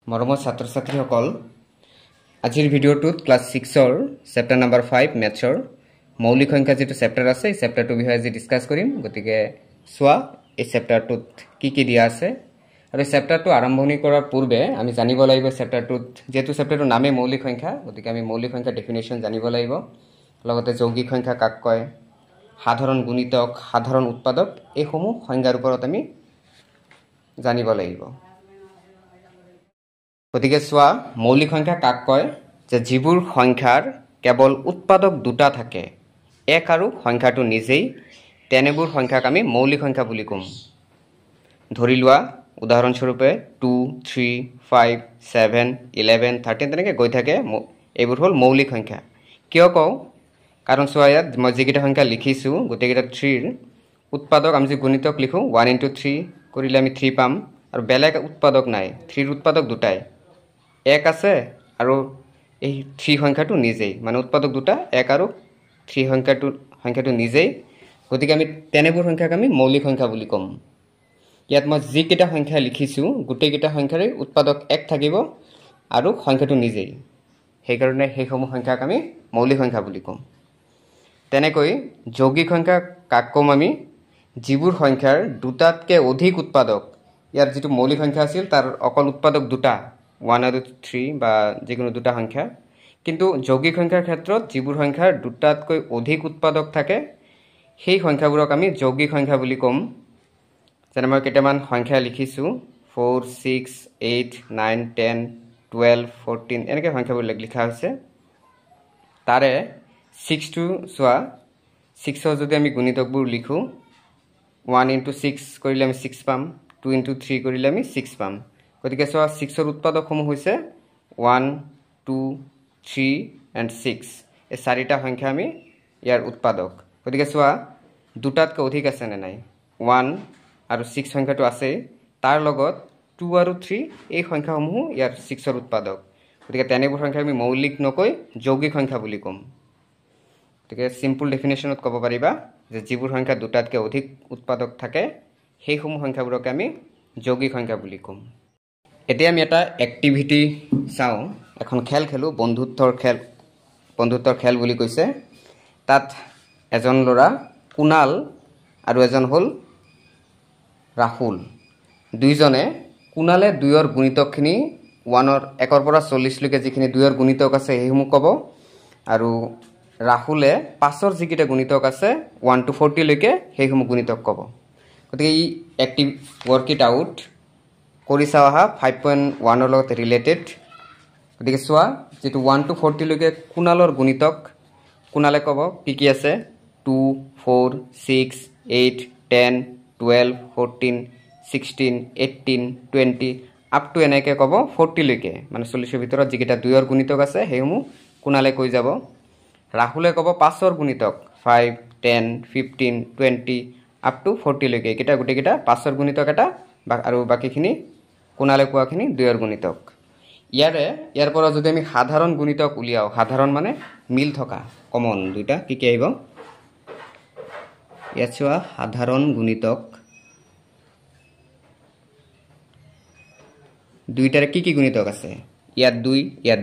মৰমৰ ছাত্ৰ-ছাত্ৰীসকল আজিৰ ভিডিঅ'টোত ক্লাছ 6ৰ চেপ্টাৰ নম্বৰ 5 মেথছৰ মৌলিক সংখ্যা যেটো চেপ্টাৰ আছে এই চেপ্টাৰটো বিষয়ে আজি ডিসকাস কৰিম গতিকে সোৱা এই চেপ্টাৰটোত কি দিয়া আছে আৰু এই চেপ্টাৰটো আৰম্ভণি কৰাৰ পূৰ্বে আমি জানিব লাগিব চেপ্টাৰটোত যেটো চেপ্টাৰটোৰ নামে মৌলিক সংখ্যা গতিকে আমি মৌলিক সংখ্যা ডেফিনেশন জানিব লাগিব লগতে যৌগিক সংখ্যা কাক কয় সাধাৰণ গুণিতক সাধাৰণ উৎপাদক এই সমূহ সংখ্যাৰ ওপৰত আমি জানিব লাগিব গতিকে সোৱা মৌলিক সংখ্যা কাক কয় যে যিবোৰ সংখ্যাৰ কেৱল উৎপাদক দুটা থাকে এক আৰু সংখ্যাটো নিজেই তেনেবোৰ সংখ্যাক আমি মৌলিক সংখ্যা বুলি কম ধৰি লোৱা উদাহৰণ স্বৰূপে 2 3 5 7 11 13 তেনেকৈ গৈ থাকে এইবোৰ হল মৌলিক সংখ্যা কিয় কও কাৰণ সোৱা ইয়াত মই যিকেইটা সংখ্যা লিখিছো গোটেইকেইটা 3 ৰ উৎপাদক আমি যে গুণিতক লিখো 1 * 3 কৰিলে আমি 3 পাম আৰু বেলেগ উৎপাদক নাই 3 ৰ উৎপাদক দুটাই এক আছে আৰু এই 3 সংখ্যাটো নিজেই মানে উৎপাদক দুটা এক আৰু 3 সংখ্যাটো নিজেই গতিকে আমি তেনেবোৰ সংখ্যাক আমি মৌলিক সংখ্যা বুলি কম ইয়াত মই যিকেইটা সংখ্যা লিখিছো গোটেইকেইটা সংখ্যাৰে উৎপাদক এক থাকিব আৰু সংখ্যাটো নিজেই সেই কাৰণে সেই সমূহ সংখ্যাক আমি মৌলিক সংখ্যা বুলি কম তেনেকৈ যৌগিক সংখ্যা কাক কম আমি যিবোৰ সংখ্যাৰ দুটাতকে অধিক উৎপাদক ইয়াৰ যেটো মৌলিক সংখ্যা আছিল তাৰ অকল উৎপাদক দুটা 1 আৰু 3 বা যিকোনো দুটা সংখ্যা কিন্তু যৌগিক সংখ্যাৰ ক্ষেত্ৰত যিবোৰ সংখ্যাৰ দুটাতকৈ অধিক উৎপাদক থাকে সেই সংখ্যাবোৰক আমি যৌগিক সংখ্যা বুলি কম যেনে মই কেইটামান সংখ্যা লিখিছো 4 6 8 9 10 12 14 এনেকৈ সংখ্যাবোৰ লিখা হৈছে তাৰে 6 টো সোৱা 6 যদি আমি গুণিতকবোৰ লিখো 1 * 6 কৰিলে আমি 6 পাম 2 * 3 কৰিলে আমি 6 পাম গতিকে সোৱা 6 ৰ উৎপাদকসমূহ হৈছে 1 2 3 and 6 এই চাৰিটা সংখ্যা আমি ইয়াৰ উৎপাদক গতিকে সোৱা দুটাতকৈ অধিক আছে নে নাই 1 আৰু 6 সংখ্যাটো আছে তাৰ লগত 2 আৰু 3 এই সংখ্যাসমূহ ইয়াৰ 6 ৰ উৎপাদক গতিকে তেনেবোৰ সংখ্যা আমি মৌলিক নকৈ যৌগিক সংখ্যা বুলি কম গতিকে সিম্পল ডেফিনেশনত ক'ব পাৰিবা যে যিবোৰ সংখ্যা দুটাতকৈ অধিক উৎপাদক থাকে সেই সমূহ সংখ্যাবোৰক আমি যৌগিক সংখ্যা বুলি কম এতিয়া আমি এটা এক্টিভিটি চাও এখন খেল খেলো বন্ধুত্বৰ খেল বুলি কৈছে তাত এজন ল'ৰা কুনাল আৰু এজন হল ৰাহুল দুইজনে কুনালে 2 ৰ গুণিতকখিনি 1 ৰ পৰা 40 লৈকে যিখিনি 2 ৰ গুণিতক আছে সেইসমূহ ক'ব আৰু ৰাহুলে 5 ৰ যিকেইটা গুণিতক আছে 1 to 40 লৈকে সেইসমূহ গুণিতক ক'ব গতিকে এই এক্টিভ ওয়ার্ক ইট আউট কৰি চাওহা 5.1 ৰ লগত ৰিলেটেড গতিকে সোৱা যেটো 1 to 40 লৈকে কুনালৰ গুণিতক কুনালে ক'ব কি আছে 2 4 6 8 10 12 14 16 18 20 আপ টু এনেকৈ ক'ব 40 লৈকে মানে 40 ৰ ভিতৰত যিকেইটা 2 ৰ গুণিতক আছে সেইসমূহ কুনালে কৈ যাব ৰাহুলে ক'ব 5 ৰ গুণিতক 5 10 15 20 আপ টু 40 লৈকে এটা গোটেইকেইটা 5 ৰ গুণিতক এটা আৰু বাকিখিনি কুনালে কোৱাখিনি 2 ৰ গুণিতক ইয়াৰ পৰা যদি আমি সাধাৰণ গুণিতক উলিয়াও সাধাৰণ মানে মিল থকা কমন দুইটা কি আহিব ইয়াত সোৱা সাধাৰণ গুণিতক দুইটাৰ কি গুণিতক আছে ইয়াত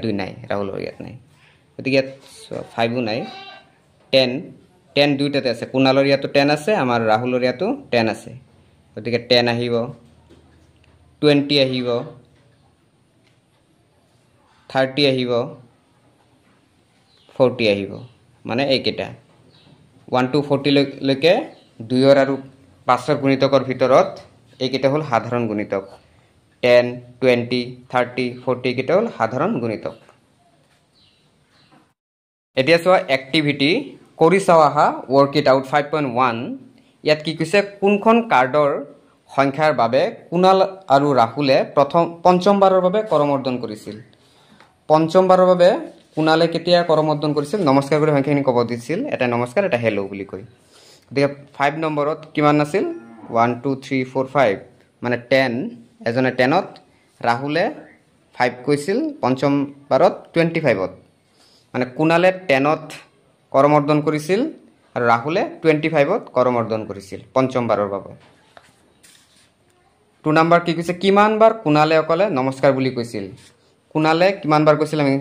2 নাই ৰাহুলৰ ইয়াত নাই গতিকে ইয়াত 5 নাই 10 দুইটাতে আছে কুনালৰ ইয়াতো 10 আছে আমাৰ ৰাহুলৰ ইয়াতো 10 আছে গতিকে 10 আহিব 20 আহিব 30 আহিব 40 আহিব মানে এইকেইটা 1 to 40 লৈকে 2 ৰ আৰু 5 ৰ গুণিতকৰ ভিতৰত এইকেইটা হল সাধাৰণ গুণিতক 10 20 30 40 কেইটা হল সাধাৰণ গুণিতক এতিয়া সোৱা এক্টিভিটি কৰি চাওহা ওয়াৰ্ক ইট আউট 5.1 ইয়াত কি কৈছে কোনখন কাৰ্ডৰ সংখ্যাৰ বাবে কুনাল আৰু ৰাহুলে পঞ্চমবাৰৰ বাবে কৰমৰ্দন কৰিছিল পঞ্চমবাৰৰ বাবে কুনালে কেতিয়া কৰমৰ্দন কৰিছিল নমস্কাৰ কৰি সংখ্যাখিনি ক'ব দিছিল এটা নমস্কাৰ এটা হেল্লো বুলি কৈ গতিকে 5 নম্বৰত কিমান আছিল 1 2 3 4 5 মানে 10 এজনে 10ত ৰাহুলে 5 কৈছিল পঞ্চমবাৰত 25ত মানে কুনালে 10ত কৰমৰ্দন কৰিছিল আৰু ৰাহুলে 25ত কৰমৰ্দন কৰিছিল পঞ্চমবাৰৰ বাবে 2 নম্বৰ কি কৈছে কিমানবাৰ কুণালে অকলে নমস্কাৰ বুলি কৈছিল কুণালে কিমানবাৰ কৈছিল আমি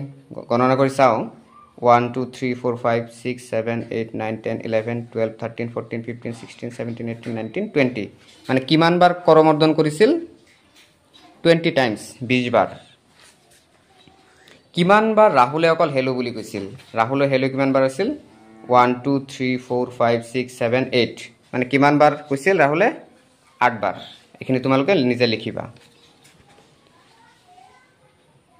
গণনা কৰি চাও 1 2 3 4 5 6 7 8 9 10 11 12 13 14 15 16 17 18 19 20 মানে কিমানবাৰ কৰমৰ্দন কৰিছিল 20 টাইমছ 20 বাৰ কিমানবাৰ ৰাহুলে অকল হেলো বুলি কৈছিল ৰাহুলে হেলো কিমানবাৰ আছিল 1 2 3 4 5 6 7 8 মানে কিমানবাৰ কৈছিল ৰাহুলে 8 বাৰ এখিনি তোমালোকে নিজে লিখিবা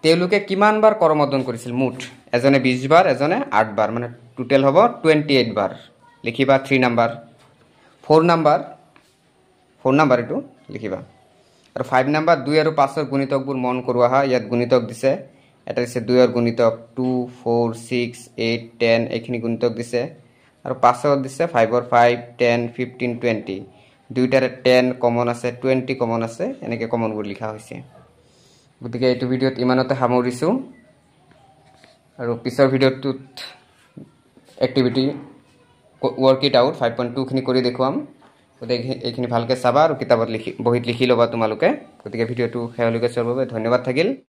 তেওলোকে কিমানবাৰ কৰমৰ্দন কৰিছিল মুঠ এজনে 20 বাৰ এজনে 8 বাৰ মানে টোটাল হ'ব 28 বাৰ লিখিবা 3 নম্বৰ 4 নম্বৰ এটো লিখিবা আৰু 5 নম্বৰ 2 আৰু 5 ৰ গুণিতকবোৰ মন কৰোৱা হয় ইয়াত গুণিতক দিছে এটা দিছে 2 ৰ গুণিতক 2 4 6 8 10 এখিনি গুণিতক দিছে আৰু 5 ৰ দিছে 5 ৰ 5 10 15 20 দুইটাৰে 10 কমন আছে 20 কমন আছে এনেকে কমনবোৰ লিখা হৈছে গতিকে এই ভিডিওত ইমানতে সামৰিছো আৰু পিছৰ ভিডিওটোত এক্টিভিটি work it out 5.2 খিনি কৰি দেখুৱাম গতিকে এইখিনি ভালকে চাবা আৰু কিতাপত লিখি বহিত লিখি লবা তোমালোকে গতিকে ভিডিওটো হেয়লৈকে চোৱাৰ বাবে ধন্যবাদ থাকিল